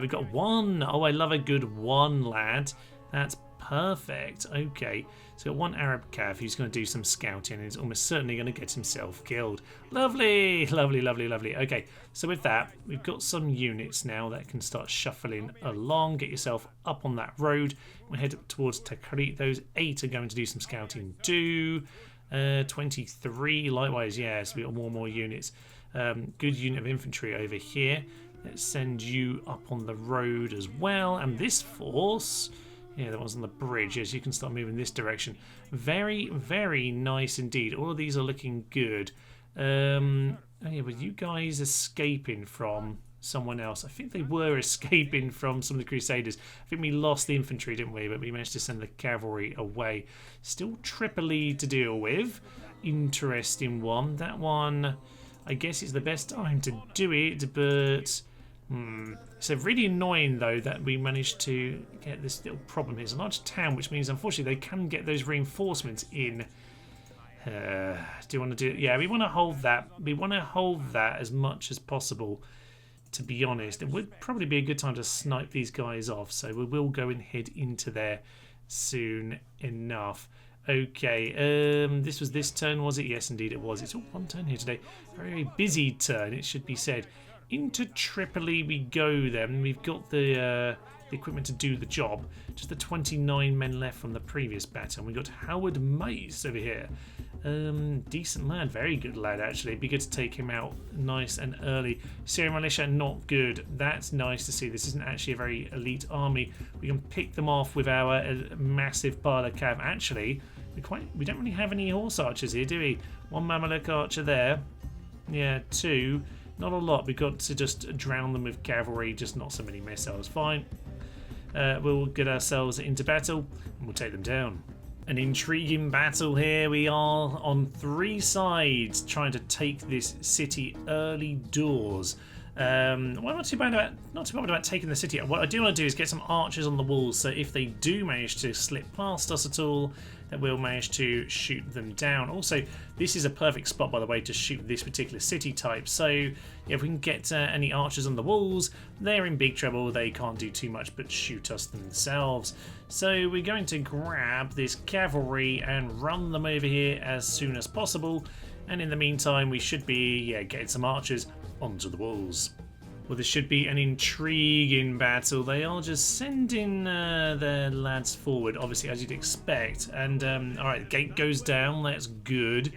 We've got one. Oh, I love a good one, lad. That's Perfect. Okay. So got one Arab cav who's going to do some scouting and is almost certainly going to get himself killed. Lovely, lovely, lovely, lovely. Okay, so with that, we've got some units now that can start shuffling along. Get yourself up on that road. We'll head towards Tikrit. Those 8 are going to do some scouting too. 23, likewise, yes, we've got more units. Good unit of infantry over here. Let's send you up on the road as well. And this force... yeah, that one's on the bridge. Yes, you can start moving this direction. Very, very nice indeed. All of these are looking good. Oh yeah, were you guys escaping from someone else? I think they were escaping from some of the Crusaders. I think we lost the infantry, didn't we? But we managed to send the cavalry away. Still Tripoli to deal with. Interesting one. That one, I guess it's the best time to do it, but... So really annoying though that we managed to get this little problem here. It's a large town, which means unfortunately they can get those reinforcements in. Do you want to do it? Yeah, we want to hold that. We want to hold that as much as possible, to be honest. It would probably be a good time to snipe these guys off, so we will go and head into there soon enough. Okay, this was this turn, was it? Yes, indeed it was. It's all one turn here today. Very, very busy turn, it should be said. Into Tripoli we go then. We've got the equipment to do the job. Just the 29 men left from the previous battle. We've got Howard Mace over here. Decent lad, very good lad actually. It'd be good to take him out nice and early. Syrian militia, not good. That's nice to see. This isn't actually a very elite army. We can pick them off with our massive pile of cav. Actually, we don't really have any horse archers here, do we? One Mamluk archer there. Yeah, 2. Not a lot. We've got to just drown them with cavalry, just not so many missiles. Fine. We'll get ourselves into battle and we'll take them down. An intriguing battle here. We are on 3 sides trying to take this city early doors. Well, not too bad about taking the city. What I do want to do is get some archers on the walls, so if they do manage to slip past us at all, that we'll manage to shoot them down. Also, this is a perfect spot, by the way, to shoot this particular city type. So if we can get any archers on the walls, they're in big trouble. They can't do too much but shoot us themselves. So we're going to grab this cavalry and run them over here as soon as possible. And in the meantime, we should be getting some archers onto the walls. Well, this should be an intriguing battle. They are just sending their lads forward, obviously, as you'd expect. And, alright, the gate goes down. That's good.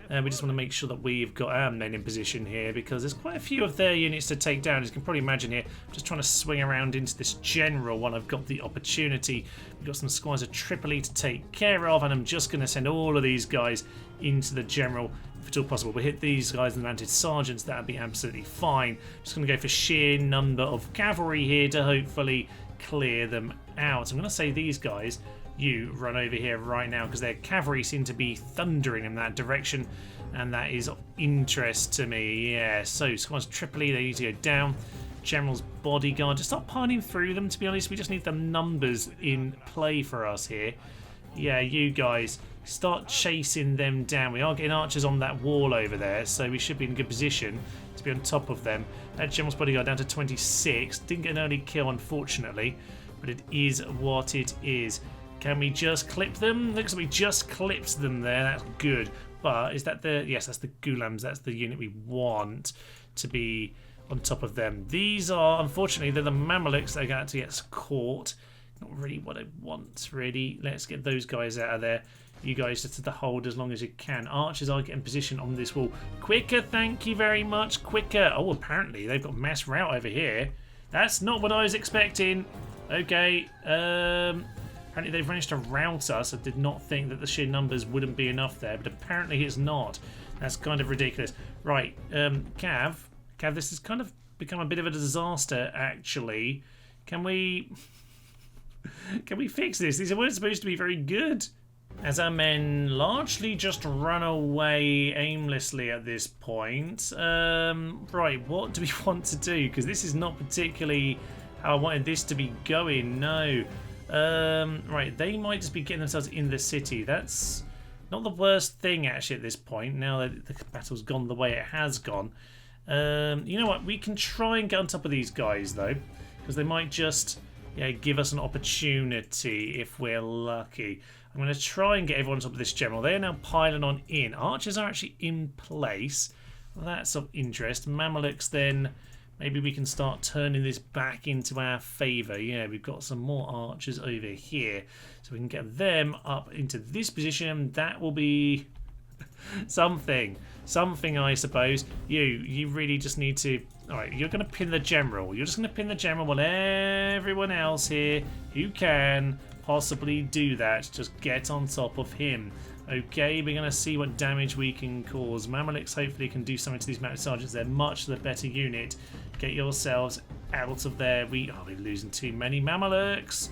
We just want to make sure that we've got our men in position here, because there's quite a few of their units to take down. As you can probably imagine here, I'm just trying to swing around into this general when I've got the opportunity. We've got some squires of Tripoli to take care of, and I'm just going to send all of these guys into the general if at all possible. We'll hit these guys and mounted sergeants, that'd be absolutely fine. Just going to go for sheer number of cavalry here to hopefully clear them out. I'm going to say these guys, you run over here right now, because their cavalry seem to be thundering in that direction, and that is of interest to me. Yeah, so squads Tripoli, they need to go down. General's bodyguard, just start piling through them, to be honest. We just need the numbers in play for us here. Yeah, you guys, start chasing them down. We are getting archers on that wall over there, so we should be in a good position to be on top of them. That General's bodyguard down to 26. Didn't get an early kill, unfortunately, but it is what it is. Can we just clip them? Looks like we just clipped them there. That's good. But is that the... yes, that's the Gulams. That's the unit we want to be on top of them. These are, unfortunately, they're the Mamluks that are going to get caught. Not really what I want, really. Let's get those guys out of there. You guys just to the hold as long as you can. Archers are getting position on this wall. Quicker, thank you very much. Quicker. Oh, apparently they've got mass rout over here. That's not what I was expecting. Okay. Apparently they've managed to rout us. I did not think that the sheer numbers wouldn't be enough there, but apparently it's not. That's kind of ridiculous. Right, Cav, this has kind of become a bit of a disaster, actually. Can we fix this? These weren't supposed to be very good. As our men largely just run away aimlessly at this point. Right, what do we want to do? Because this is not particularly how I wanted this to be going, no. Right, they might just be getting themselves in the city. That's not the worst thing, actually, at this point, now that the battle's gone the way it has gone. You know what, we can try and get on top of these guys, though, because they might just yeah, give us an opportunity if we're lucky. I'm going to try and get everyone on top of this general. They are now piling on in. Archers are actually in place. That's of interest. Mamluks then, maybe we can start turning this back into our favour. Yeah, we've got some more archers over here. So we can get them up into this position. That will be something. Something, I suppose. You really just need to... Alright, you're going to pin the general. You're just going to pin the general while everyone else here who can possibly do that, just get on top of him. Okay, we're going to see what damage we can cause. Mamluks hopefully can do something to these mounted sergeants. They're much the better unit. Get yourselves out of there. We're losing too many Mamluks.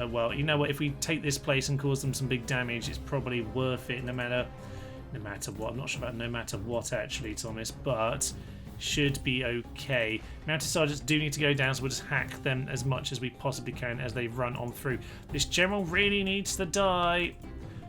Well, you know what? If we take this place and cause them some big damage, it's probably worth it no matter what. I'm not sure about no matter what, actually, Thomas, but should be okay. Mounted sergeants do need to go down, so we'll just hack them as much as we possibly can as they run on through. This general really needs to die.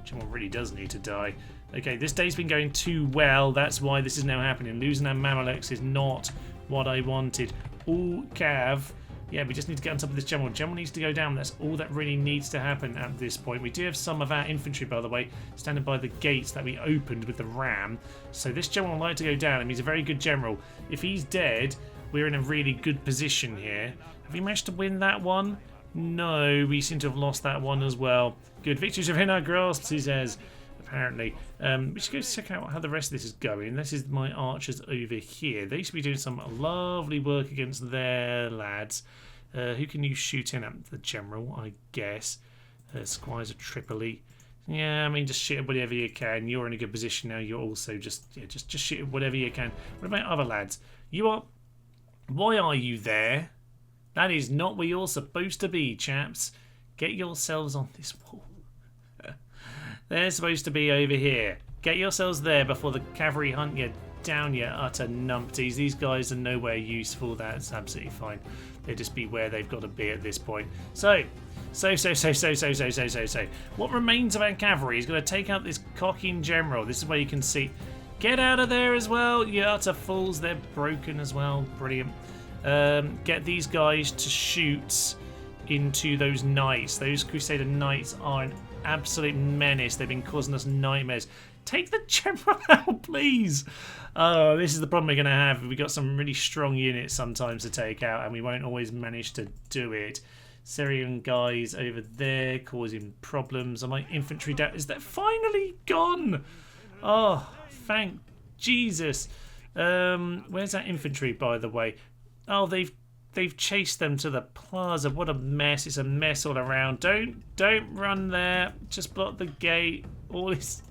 General really does need to die. Okay, this day's been going too well. That's why this is now happening. Losing our Mamluks is not what I wanted. All Cav. Yeah, we just need to get on top of this general. General needs to go down. That's all that really needs to happen at this point. We do have some of our infantry, by the way, standing by the gates that we opened with the ram. So this general would like to go down, and he's a very good general. If he's dead, we're in a really good position here. Have we managed to win that one? No, we seem to have lost that one as well. Good. Victories within our grasp, he says. Apparently. We should go check out how the rest of this is going. This is my archers over here. They should be doing some lovely work against their lads. Who can you shoot in at? The general, I guess. Squires of Tripoli. Yeah, I mean, just shoot at whatever you can. You're in a good position now. You're also just shoot at whatever you can. What about other lads? You are... Why are you there? That is not where you're supposed to be, chaps. Get yourselves on this wall. They're supposed to be over here. Get yourselves there before the cavalry hunt you down, you utter numpties. These guys are nowhere useful. That's absolutely fine. They just be where they've got to be at this point. So. What remains of our cavalry is going to take out this cocking general. This is where you can see. Get out of there as well, you utter fools. They're broken as well. Brilliant. Get these guys to shoot into those knights. Those Crusader knights are an absolute menace. They've been causing us nightmares. Take the general out, please. Oh, this is the problem we're going to have. We've got some really strong units sometimes to take out, and we won't always manage to do it. Syrian guys over there causing problems. Are my infantry down? Is that finally gone? Oh, thank Jesus. Where's that infantry, by the way? Oh, they've chased them to the plaza. What a mess. It's a mess all around. Don't run there. Just block the gate. All this...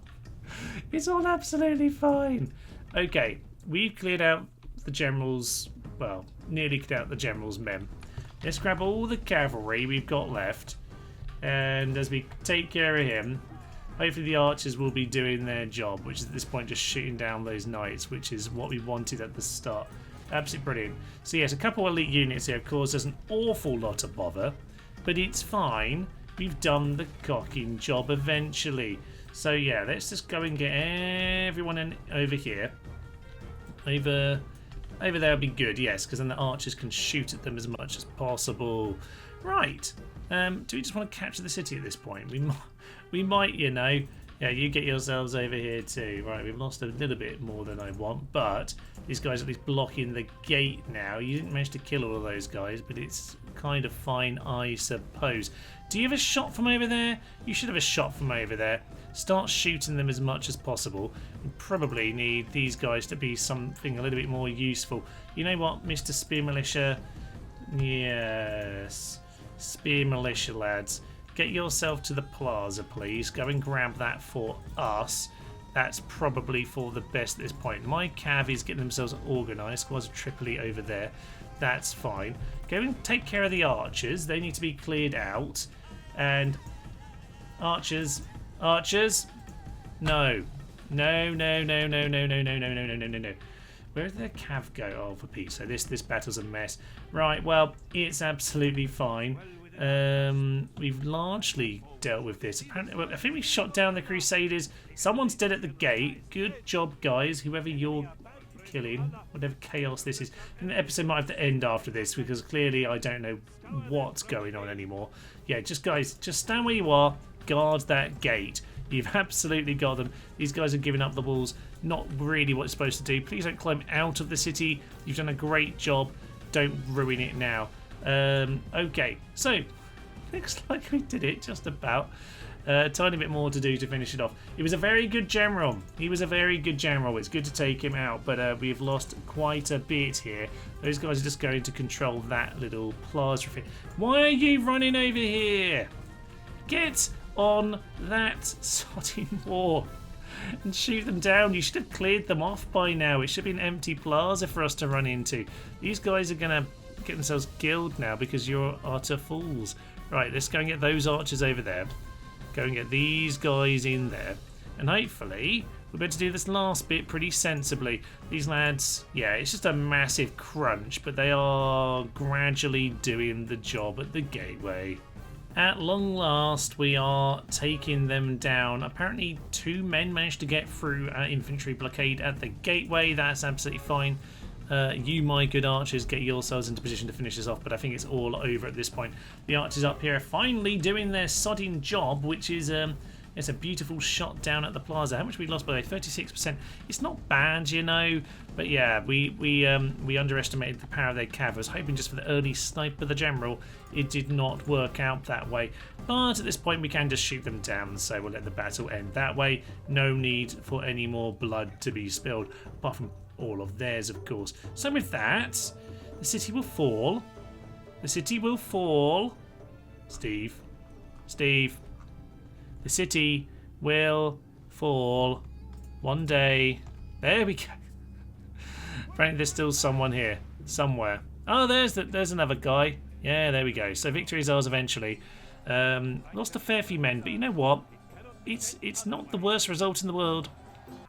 It's all absolutely fine. Okay, we've cleared out the general's... Well, nearly cleared out the general's men. Let's grab all the cavalry we've got left. And as we take care of him, hopefully the archers will be doing their job, which is at this point just shooting down those knights, which is what we wanted at the start. Absolutely brilliant. So yes, a couple of elite units here have caused us an awful lot of bother, but it's fine. We've done the cocking job eventually. So yeah, let's just go and get everyone in over here. Over there would be good, yes, because then the archers can shoot at them as much as possible. Right. Do we just want to capture the city at this point? We might, you know. Yeah, you get yourselves over here too. Right, we've lost a little bit more than I want, but these guys are at least blocking the gate now. You didn't manage to kill all of those guys, but it's kind of fine, I suppose. Do you have a shot from over there? You should have a shot from over there. Start shooting them as much as possible. You probably need these guys to be something a little bit more useful. You know what, Mr. Spear Militia? Yes. Spear Militia, lads. Get yourself to the plaza, please. Go and grab that for us. That's probably for the best at this point. My cav is getting themselves organised. Squads of Tripoli over there. That's fine. Go and take care of the archers. They need to be cleared out. And archers... Archers? No. No. Where did their cav go? Oh, for Pete's sake. This battle's a mess. Right, well, it's absolutely fine. We've largely dealt with this. Apparently, well, I think we shot down the Crusaders. Someone's dead at the gate. Good job, guys. Whoever you're killing, whatever chaos this is. And the episode might have to end after this because clearly I don't know what's going on anymore. Yeah, just guys, just stand where you are, guard that gate. You've absolutely got them. These guys are giving up the walls. Not really what it's supposed to do. Please don't climb out of the city. You've done a great job. Don't ruin it now. Okay, so looks like we did it just about. A tiny bit more to do to finish it off. He was a very good general. He was a very good general. It's good to take him out, but we've lost quite a bit here. Those guys are just going to control that little plaza. Why are you running over here? Get on that sodding wall and shoot them down. You should have cleared them off by now. It should be an empty plaza for us to run into. These guys are going to get themselves killed now because you're utter fools. Right, let's go and get those archers over there. Go and get these guys in there. And hopefully we're going to do this last bit pretty sensibly. These lads, yeah, it's just a massive crunch, but they are gradually doing the job at the gateway. At long last, we are taking them down. Apparently 2 men managed to get through our infantry blockade at the gateway. That's absolutely fine. You, my good archers, get yourselves into position to finish this off, but I think it's all over at this point. The archers up here are finally doing their sodding job, which is it's a beautiful shot down at the plaza. How much we lost by 36%? It's not bad, you know, but yeah, we underestimated the power of their cav. I was hoping just for the early snipe of the general. It did not work out that way, but at this point we can just shoot them down, so we'll let the battle end that way. No need for any more blood to be spilled, apart from all of theirs, of course. So with that, the city will fall. The city will fall. Steve. The city will fall one day. There we go. Apparently there's still someone here. Somewhere. Oh, there's another guy. Yeah, there we go. So victory is ours eventually. Lost a fair few men, but you know what? It's not the worst result in the world.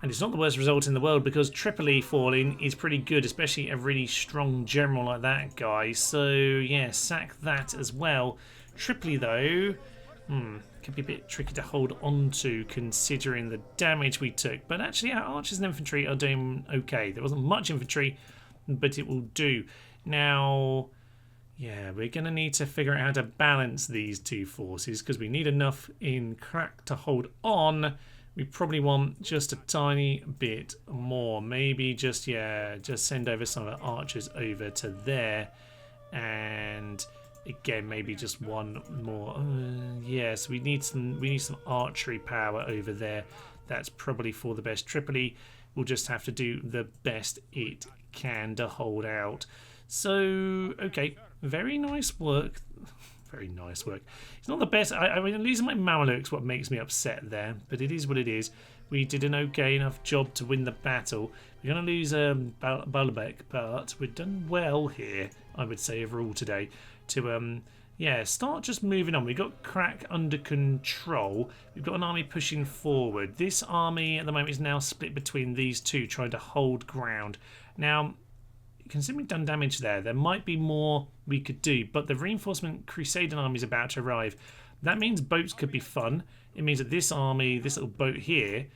And it's not the worst result in the world because Tripoli falling is pretty good, especially a really strong general like that guy. So, yeah, sack that as well. Tripoli, though, could be a bit tricky to hold on to considering the damage we took. But actually, our archers and infantry are doing okay. There wasn't much infantry, but it will do. Now, yeah, we're going to need to figure out how to balance these two forces because we need enough in crack to hold on. We probably want just a tiny bit more. Maybe just send over some of the archers over to there. And again, maybe just one more. Yes, we need some archery power over there. That's probably for the best. Tripoli will just have to do the best it can to hold out. So, okay, very nice work. Very nice work. It's not the best. I mean, losing my Mamelukes what makes me upset there, but it is what it is. We did an okay enough job to win the battle. We're going to lose Baalbek, but we've done well here, I would say, overall today. To start just moving on. We've got crack under control. We've got an army pushing forward. This army at the moment is now split between these two, trying to hold ground. Now, considering we've done damage there might be more we could do, but the reinforcement Crusader army is about to arrive. That means boats could be fun. It means that this army, this little boat here,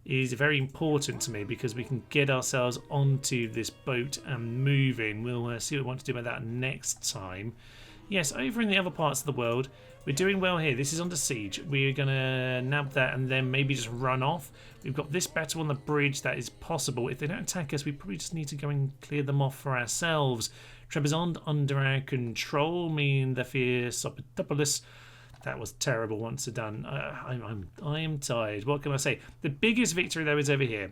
is very important to me because we can get ourselves onto this boat and moving. We'll see what we want to do about that next time. Yes, over in the other parts of the world, we're doing well here. This is under siege. We're going to nab that and then maybe just run off. We've got this battle on the bridge that is possible. If they don't attack us, we probably just need to go and clear them off for ourselves. Trebizond under our control, meaning the fierce Sopitopolis. That was terrible once done. I am tired. What can I say? The biggest victory, though, is over here.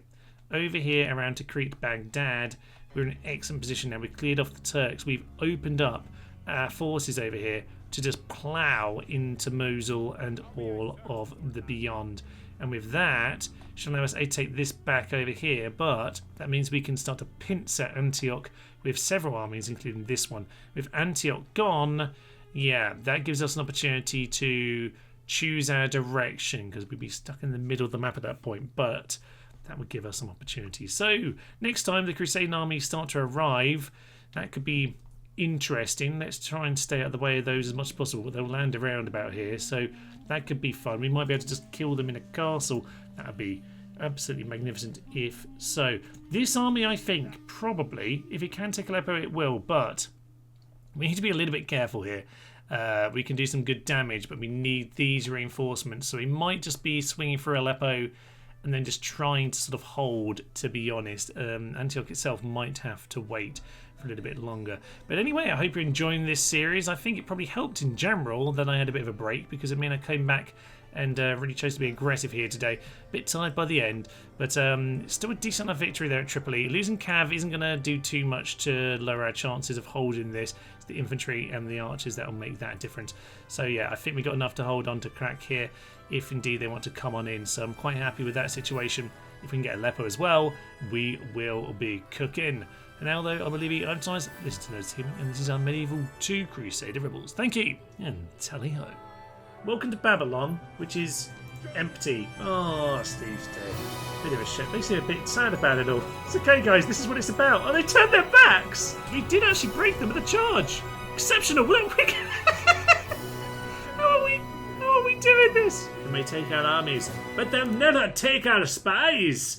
Over here around Tikrit, Baghdad. We're in an excellent position now. We've cleared off the Turks. We've opened up our forces over here to just plough into Mosul and all of the beyond. And with that, should allow us to take this back over here, but that means we can start to pincer Antioch with several armies, including this one. With Antioch gone, yeah, that gives us an opportunity to choose our direction, because we'd be stuck in the middle of the map at that point, but that would give us some opportunities. So, next time the Crusader armies start to arrive, that could be interesting. Let's try and stay out of the way of those as much as possible. They'll land around about here, so that could be fun. We might be able to just kill them in a castle. That would be absolutely magnificent if so. This army, I think, probably, if it can take Aleppo, it will, but we need to be a little bit careful here. We can do some good damage, but we need these reinforcements, so we might just be swinging for Aleppo and then just trying to sort of hold, to be honest. Antioch itself might have to wait for a little bit longer. But anyway, I hope you're enjoying this series. I think it probably helped in general that I had a bit of a break, because it meant I came back and really chose to be aggressive here today. A bit tired by the end, but still a decent enough victory there at Tripoli. Losing Cav isn't going to do too much to lower our chances of holding this. It's the infantry and the archers that will make that difference. So yeah, I think we got enough to hold on to crack here, if indeed they want to come on in. So I'm quite happy with that situation. If we can get Aleppo as well, we will be cooking. And now, though, I will leave you advertise. Listen to those him, and this is our Medieval 2 Crusader Rebels. Thank you, and tally-ho. Welcome to Babylon, which is empty. Oh, Steve's dead. Bit of a shit. Makes me a bit sad about it all. It's okay, guys. This is what it's about. Oh, they turned their backs. We did actually break them with a charge. Exceptional. How are we doing this? They may take our armies, but they'll never take our spies.